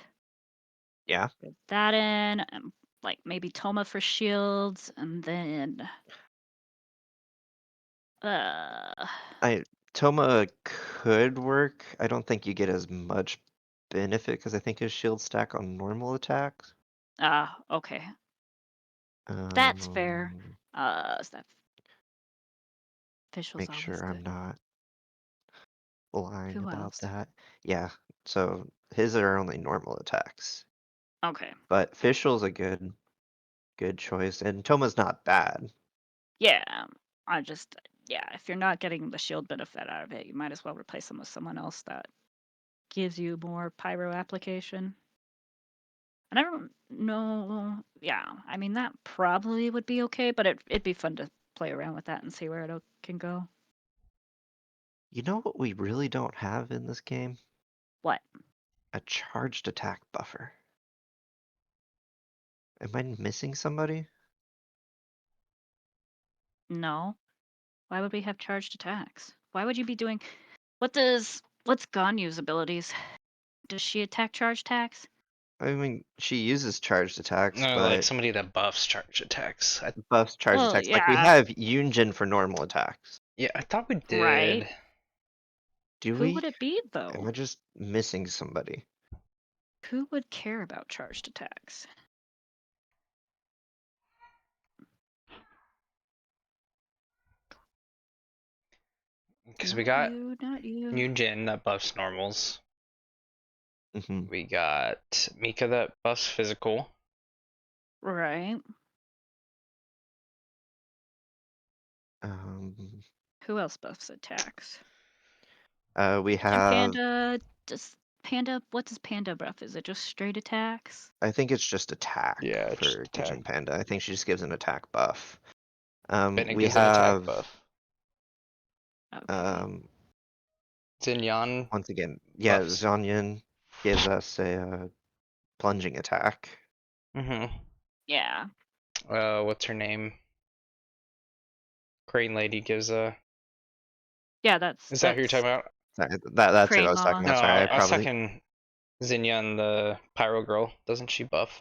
Yeah. Get that in, and like maybe Toma for shields, and then uh Toma could work. I don't think you get as much benefit because I think his shield stack on normal attacks. okay. That's fair. Um, Is that Fischl's make always sure I'm good. not lying Who about else? that. Yeah, so his are only normal attacks, Okay. but Fischl's a good choice, and Toma's not bad. Yeah. I just yeah, if you're not getting the shield benefit out of it, you might as well replace them with someone else that gives you more pyro application. And I don't know. Yeah, I mean that probably would be okay, but it'd be fun to play around with that and see where it can go. You know what we really don't have in this game? What? A charged attack buffer. Am I missing somebody? No. Why would we have charged attacks? Why would you be doing? What's Ganyu's abilities? Does she attack charge attacks? I mean, she uses charged attacks, No, like but somebody that buffs charge attacks. buffs charged Well, attacks. Like we yeah, have Yunjin for normal attacks. Yeah, I thought we right. did. Do Who we? would it be Am though? I just missing somebody? Who would care about charged attacks? Because we Not got you, not you. Yunjin that buffs normals. Hmm. We got Mika that buffs physical. Right. Um, Who else buffs attacks? we Can have. Panda what does Panda buff? Is it just straight attacks? I think it's just attack Yeah, it's just for attack. Yunjin Panda. I think she just gives an attack buff. Bennett We gives an attack have. buff. Okay. Zinyan. Once again, yeah, Buffs. Zhonyan gives us a plunging attack. Mm-hmm. Yeah. What's her name? Crane Lady gives a. Yeah, Is that who you're talking about? That's who I Crane was talking Mama. No, about. Sorry, I I was probably. talking Zinyan, the Pyro Girl. Doesn't she buff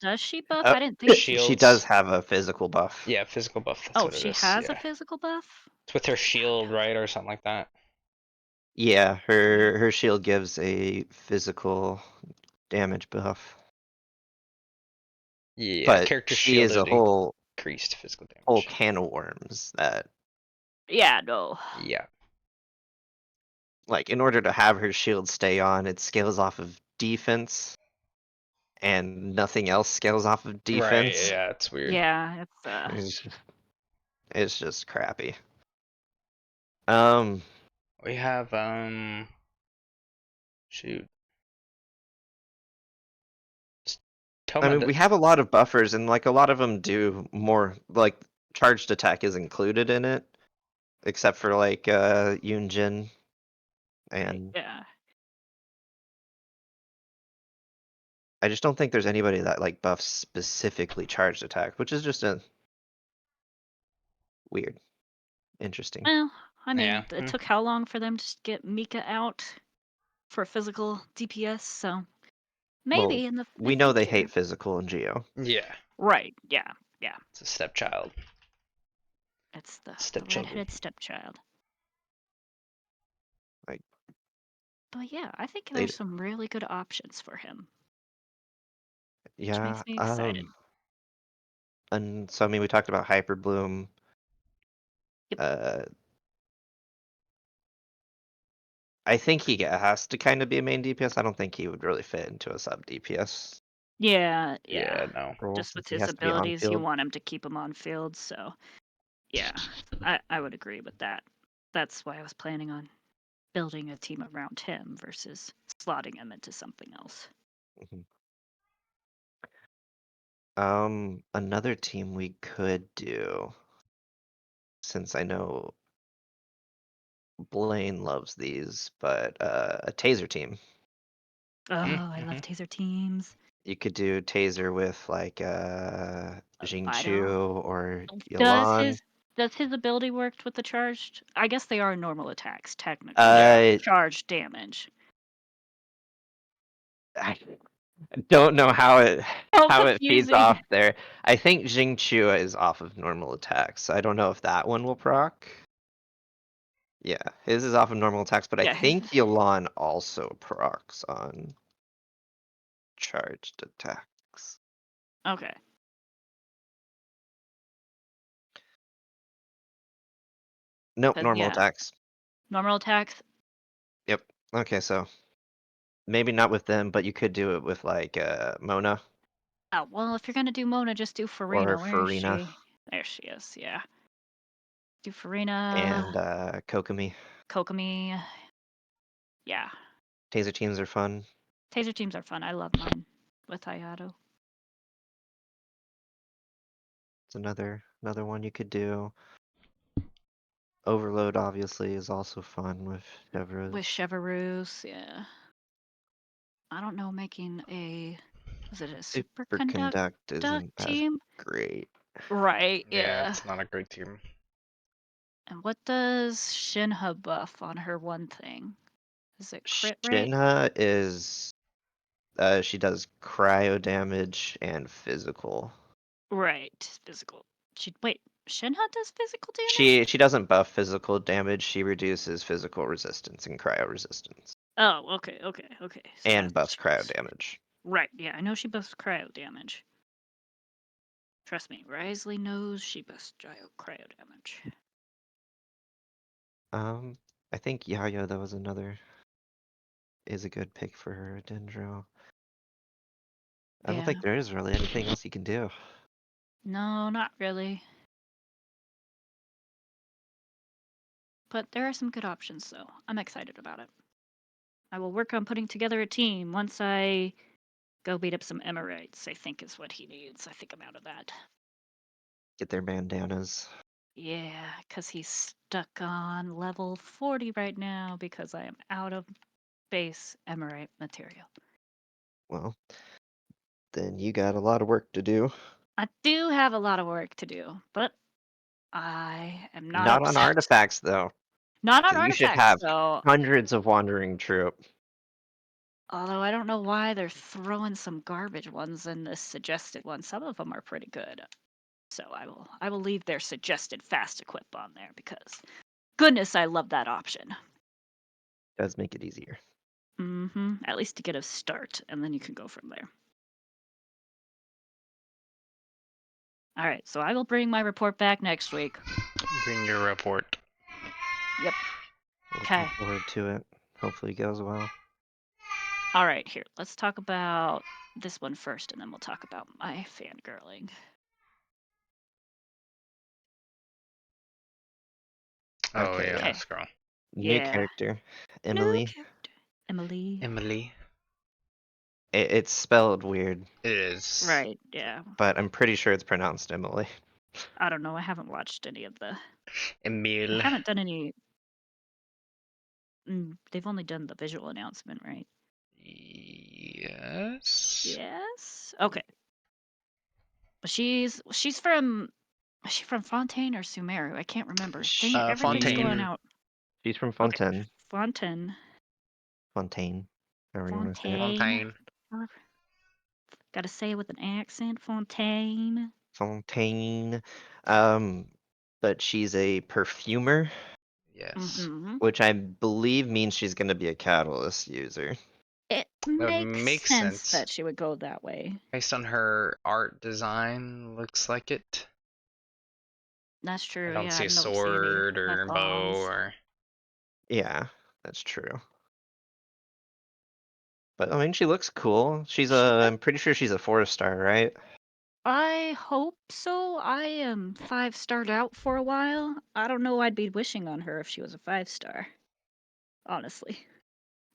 Does she buff? Oh, I didn't think she so. does shields? have a physical buff. Yeah, physical buff. That's Oh, what it she is. has a Yeah. physical buff? It's with her shield, right, or something like that. Yeah, her shield gives a physical damage buff. Yeah, But character she is a shielded whole increased physical damage. can of worms that, Yeah, no. Yeah. like, in order to have her shield stay on, it scales off of defense, and nothing else scales off of Right, defense. yeah, it's weird. Yeah, It's just crappy. We have shoot. I mean, we have a lot of buffers, and like a lot of them do more. Like charged attack is included in it, except for like Yunjin, and yeah. I just don't think there's anybody that like buffs specifically charged attack, which is just a weird, interesting. Well, I mean, Yeah. it took how long for them to get Mika out for physical DPS, so maybe Well, in the we know they future. hate physical in Geo. Yeah. Right, yeah. It's a stepchild. It's the Stepchildren. redheaded stepchild. Like, but yeah, I think there's some really good options for him. Yeah. Which makes me excited. And so I mean, we talked about Hyper Bloom. Yep. I think he has to kind of be a main DPS. I don't think he would really fit into a sub DPS. Yeah. No. Just with He his has to be on abilities, you field. want him to keep him on field, so yeah, I would agree with that. That's why I was planning on building a team around him versus slotting him into something else. Another team we could do, since I know Blaine loves these, but a Taser team. Oh, I love Taser teams. You could do Taser with like Jingchu or Yelan. Does his ability work with the charged? I guess they are normal attacks, technically. Charged damage. I don't know how it feeds off there. I think Jingchu is off of normal attacks. I don't know if that one will proc. Yeah, his is off of normal attacks, but I think Yelan also procs on charged attacks. Okay. Nope, normal attacks. Normal attacks? Yep. Okay, so maybe not with them, but you could do it with like Mona. Oh, well, if you're gonna do Mona, just do Farina. Where is Farina. she? There she is, yeah. Do Farina. And Kokomi. Kokomi. Yeah. Taser teams are fun. Taser teams are fun. I love mine with Hayato. It's another one you could do. Overload obviously is also fun with Chevrolet. With Chevrolet, yeah. I don't know making is it a superconduct Superconduct isn't as team? great. Right, Yeah, yeah. it's not a great team. And what does Shinha buff on her one thing? Is it crit rate? Shinha is she does cryo damage and physical. Right, physical. Wait, Shinha does physical damage? She doesn't buff physical damage, she reduces physical resistance and cryo resistance. Oh, okay. So and that's buffs cryo damage. Right, yeah, I know she buffs cryo damage. Trust me, Risley knows she buffs cryo damage. I think Yayo that was is a good pick for her Dendro. I don't think there is really anything else you can do. No, not really. But there are some good options, so I'm excited about it. I will work on putting together a team once I go beat up some Emirates, I think is what he needs. I think I'm out of that. Get their bandanas. Yeah, because he's stuck on level 40 right now because I am out of base Emirate material. Well, then you got a lot of work to do. I do have a lot of work to do, but I am not Not on upset. artifacts, though. Not on You should artifacts, have though. hundreds of wandering troop. Although I don't know why they're throwing some garbage ones in this suggested one. Some of them are pretty good. So I will leave their suggested fast equip on there because goodness, I love that option. Does make it easier. At least to get a start, and then you can go from there. All right, so I will bring my report back next week. Bring your report. Yep. Looking forward to it. Hopefully it goes well. All right, here. Let's talk about this one first, and then we'll talk about my fangirling. Oh okay. Yeah, this girl. New character, Emily. Emily. It's spelled weird. It is. Right, yeah. But I'm pretty sure it's pronounced Emily. I don't know. I haven't watched any of the. Emile. I haven't done any. They've only done the visual announcement, right? Yes. Yes. Okay. But she's from. Is she from Fontaine or Sumeru? I can't remember. Everything's Fontaine. going out. She's from Fontaine. Okay. Fontaine. However you want to say it. Fontaine. Gotta say it with an accent. Fontaine. But she's a perfumer. Yes. Which I believe means she's going to be a catalyst user. It makes sense that she would go that way. Based on her art design, looks like it. That's true. I don't see a sword or bow or. Yeah, that's true. But I mean, she looks cool. I'm pretty sure she's a 4-star, right? I hope so. I am 5-starred out for a while. I don't know. I'd be wishing on her if she was a 5-star. Honestly,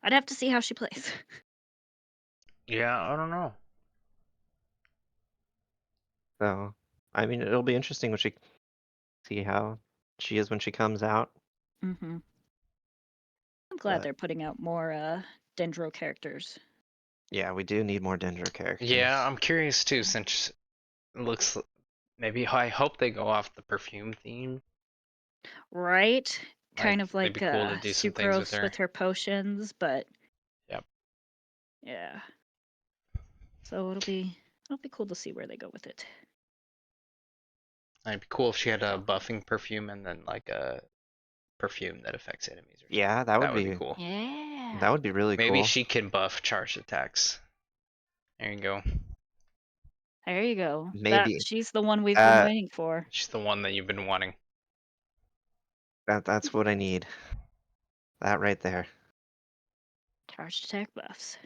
I'd have to see how she plays. Yeah, I don't know. So, I mean, it'll be interesting when see how she is when she comes out. I'm glad they're putting out more Dendro characters. Yeah, we do need more Dendro characters. Yeah, I'm curious too, since it looks maybe I hope they go off the perfume theme. Right? Kind of like cool to do some Sucrose with her potions, but yep. Yeah. So it'll be cool to see where they go with it. It'd be cool if she had a buffing perfume and then like a perfume that affects enemies. Yeah, that would be cool. Yeah. That would be really cool. Maybe she can buff charged attacks. There you go. There you go. Maybe. She's the one we've been waiting for. She's the one that you've been wanting. That's what I need. That right there. Charged attack buffs.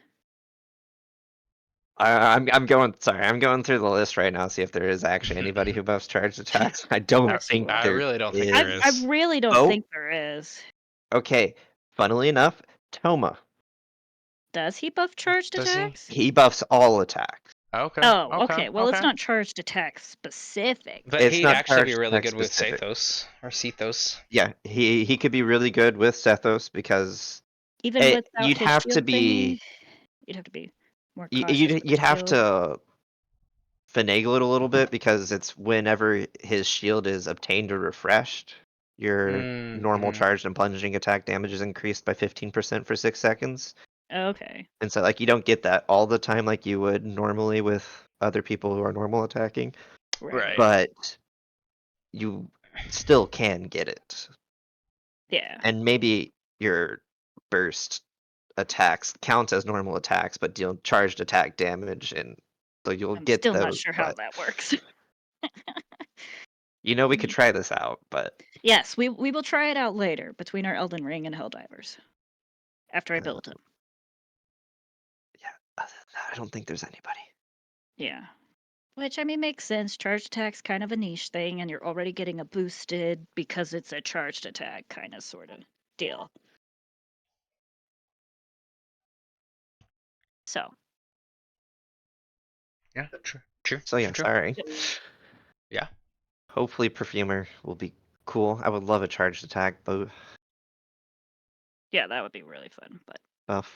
I'm going through the list right now, see if there is actually anybody who buffs charged attacks. I don't think I really don't think is. there is. I really don't think there is. Okay, funnily enough, Toma. Does he buff charged attacks? He buffs all attacks. Okay. Oh, Okay. okay. Well, it's Okay. not charged attack specific. But It's he'd not actually be charged really attack good with specific. Sathos or Sethos. Yeah, he could be really good with Sethos because Even without you'd his have to shield be thingy, you'd have to be more cautious with you'd the have shield. to finagle it a little bit because it's whenever his shield is obtained or refreshed, your normal charged and plunging attack damage is increased by 15% for 6 seconds. Okay. And so like you don't get that all the time like you would normally with other people who are normal attacking. Right. But you still can get it. Yeah. And maybe your burst attacks count as normal attacks, but deal charged attack damage, and so you'll I'm get still not those. sure how But that works. we could try this out. But Yes, we will try it out later between our Elden Ring and Helldivers. After I build him. Yeah, other than that, I don't think there's anybody. Yeah. Which, I mean, makes sense. Charged attack's kind of a niche thing, and you're already getting a boosted because it's a charged attack kind of sort of deal. So. Yeah, true. So yeah, true. sorry. Yeah. Hopefully Perfumer will be cool. I would love a charged attack Yeah, that would be really fun, but buff.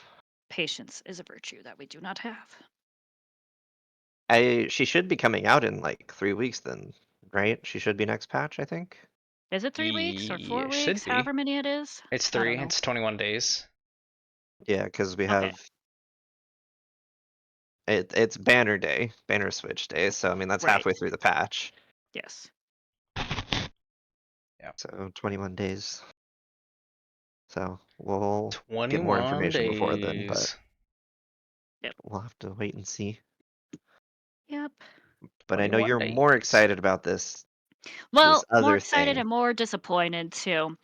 patience is a virtue that we do not have. She should be coming out in like 3 weeks then, right? She should be next patch, I think. Is it 3 weeks or 4 It should weeks? be. However many it is? It's I don't 3. know. It's 21 days. Yeah, because we Okay. have it's banner day, banner switch day, so I mean that's Right. halfway through the patch. Yes. Yeah. So 21 days. So we'll get 21 more information before then, days. but Yep. we'll have to wait and see. Yep. But I know 21 you're more days. excited about this Well, more other excited thing. and more disappointed too.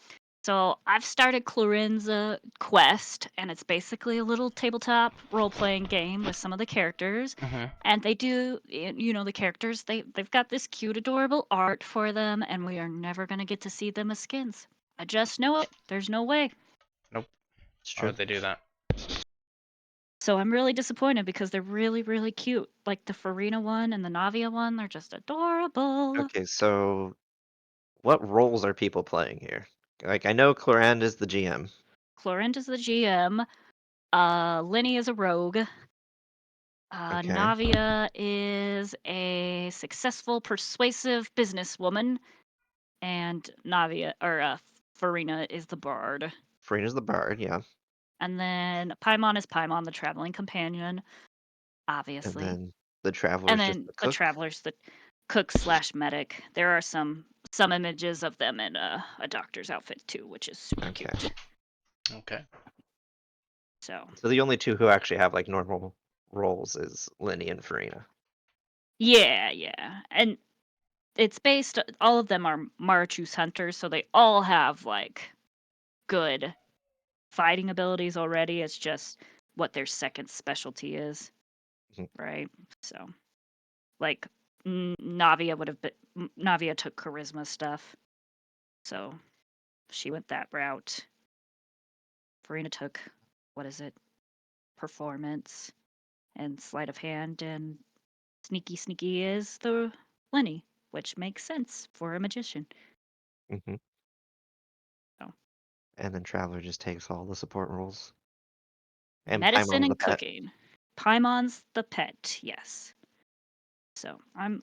So I've started Clorinda Quest, and it's basically a little tabletop role-playing game with some of the characters. And they do, the characters, they've got this cute, adorable art for them, and we are never going to get to see them as skins. I just know it. There's no way. Nope. It's Why true. would they do that? So I'm really disappointed because they're really, really cute. Like the Farina one and the Navia one, they're just adorable. Okay, so what roles are people playing here? Like I know Clorand is the GM. Clorinda's the GM. Lenny is a rogue. Okay. Navia is a successful, persuasive businesswoman, and Farina is the bard. Farina's the bard, yeah. And then Paimon is Paimon, the traveling companion, And obviously. then the traveler's And just then the the cook. traveler's the cook/medic. There are some images of them in a doctor's outfit too, which is super cute. Okay. So the only two who actually have like normal roles is Lenny and Farina. yeah. And it's based, all of them are Marchus hunters, so they all have like good fighting abilities already. It's just what their second specialty is, right? So, like Navia took charisma stuff, so she went that route. Farina took, what is it, performance and sleight of hand, and sneaky is the Lenny, which makes sense for a magician. Mm-hmm. So. And then Traveler just takes all the support roles. And Medicine Paimon's the and pet. cooking. Paimon's the pet, yes. So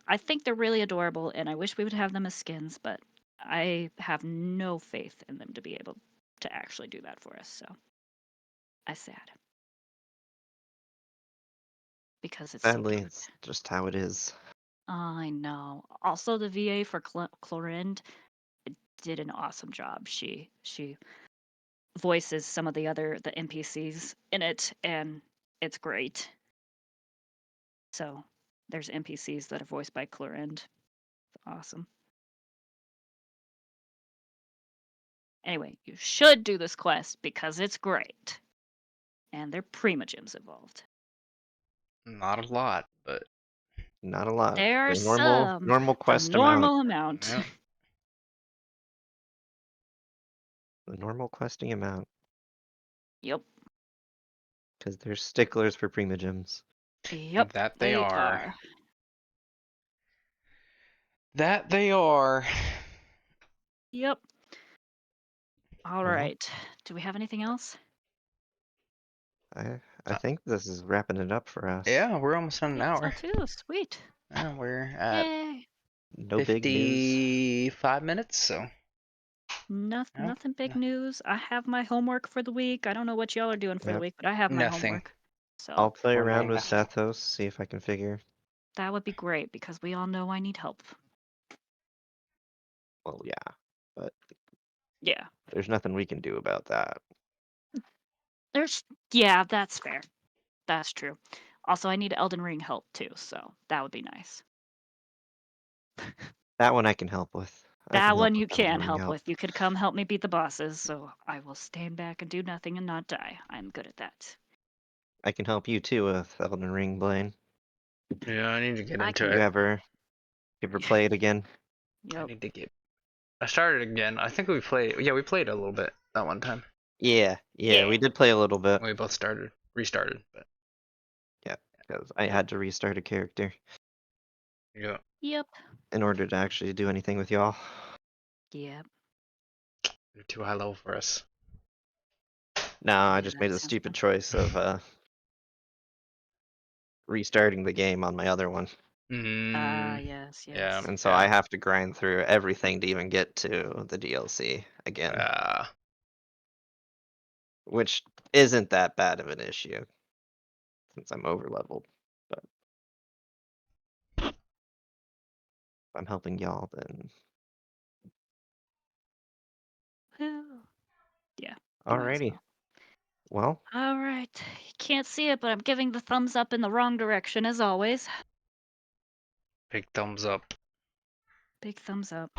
I think they're really adorable, and I wish we would have them as skins, but I have no faith in them to be able to actually do that for us. So I'm sad because it's Sadly, so cute. it's just how it is. I know. Also, the VA for Clorinde did an awesome job. She voices some of the NPCs in it, and it's great. So there's NPCs that are voiced by Clorinde. Awesome. Anyway, you should do this quest because it's great. And they're Primogems involved. Not a lot, but not a lot. There are normal quest normal amount. Yep. The normal questing amount. Yep. Because they're sticklers for Primogems. Yep, That they are. are. That they are. Yep. All Well, right. Do we have anything else? I think this is wrapping it up for us. Yeah, we're almost on an Think so hour. too. Sweet. We're at Yay. No big news. 55 minutes, so. Nothing big no. news. I have my homework for the week. I don't know what y'all are doing for the Yep. week, but I have my Nothing. homework. So I'll play We're around doing with nothing. Sethos, see if I can figure. that would be great because we all know I need help. Well, yeah, but Yeah. there's nothing we can do about that. Yeah, that's fair. That's true. Also, I need Elden Ring help too, so that would be nice. That one I can help with. That one you with Elden can Ring help with. You could come help me beat the bosses, so I will stand back and do nothing and not die. I'm good at that. I can help you too with Elden Ring, Blaine. Yeah, I need to get I into can- it. You ever play it again? I Yep. need to get. I started again. I think we played. Yeah, we played a little bit that one time. Yeah, Yeah. we did play a little bit. We both restarted, but. Yeah, because I had to restart a character Yeah. Yep. in order to actually do anything with y'all. Yep. You're too high level for us. No, I Yeah, just that made the sounds stupid fun. choice of restarting the game on my other one. Yes. Yeah. And so I have to grind through everything to even get to the DLC again. Which isn't that bad of an issue since I'm over leveled. But if I'm helping y'all, then Yeah. alrighty. Well, all right. You can't see it, but I'm giving the thumbs up in the wrong direction as always. Big thumbs up. Big thumbs up.